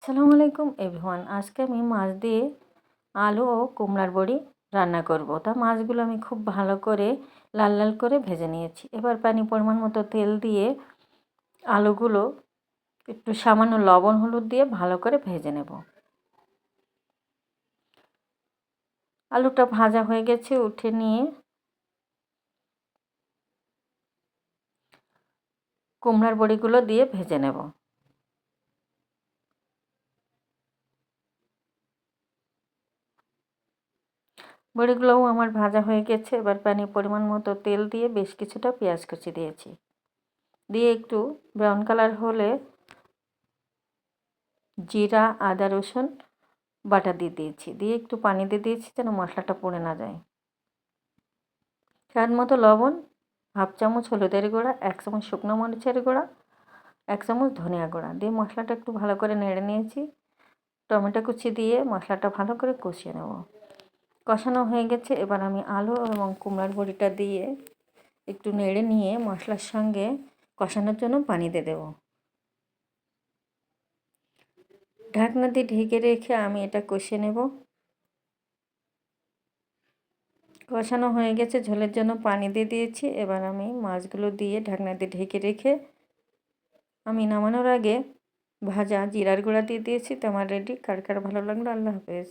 আসসালামু আলাইকুম এভরিওয়ান। আজকে আমি মাছ দিয়ে আলু ও কুমড়ার বড়ি রান্না করব। তা মাছগুলো আমি খুব ভালো করে লাল লাল করে ভেজে নিয়েছি। এবার পানি পরিমাণ মতো তেল দিয়ে আলুগুলো একটু সামান্য লবণ হলুদ দিয়ে ভালো করে ভেজে নেব। আলুটা ভাজা হয়ে গেছে, উঠে নিয়ে কুমড়ার বড়িগুলো দিয়ে ভেজে নেব। বড়িগুলোও আমার ভাজা হয়ে গেছে। এবার পানি পরিমাণ মতো তেল দিয়ে বেশ কিছুটা পেঁয়াজ কুচি দিয়েছি, দিয়ে একটু ব্রাউন কালার হলে জিরা আদা রসুন বাটা দিয়ে দিয়েছি, দিয়ে একটু পানি দিয়ে দিয়েছি যেন মশলাটা পুড়ে না যায়। স্বাদ মতো লবণ, হাফ চামচ হলুদের গুঁড়া, 1 চামচ শুকনো মরিচের গুঁড়া, 1 চামচ ধনিয়া গুঁড়া দিয়ে মশলাটা একটু ভালো করে নেড়ে নিয়েছি। টমেটো কুচি দিয়ে মশলাটা ভালো করে কষিয়ে নেব। কষানো হয়ে গেছে। এবার আমি আলু এবং কুমড়ার বড়িটা দিয়ে একটু নেড়ে নিয়ে মশলার সঙ্গে কষানোর জন্য পানি দিয়ে দেবো। ঢাকনা দিয়ে ঢেকে রেখে আমি এটা কষিয়ে নেব। কষানো হয়ে গেছে, ঝোলের জন্য পানি দিয়ে দিয়েছি। এবার আমি মাছগুলো দিয়ে ঢাকনা দিয়ে ঢেকে রেখে আমি নামানোর আগে ভাজা জিরার গুঁড়া দিয়ে দিয়েছি। তো আমার রেডি। কার কার ভালো লাগলো? আল্লাহ হাফেজ।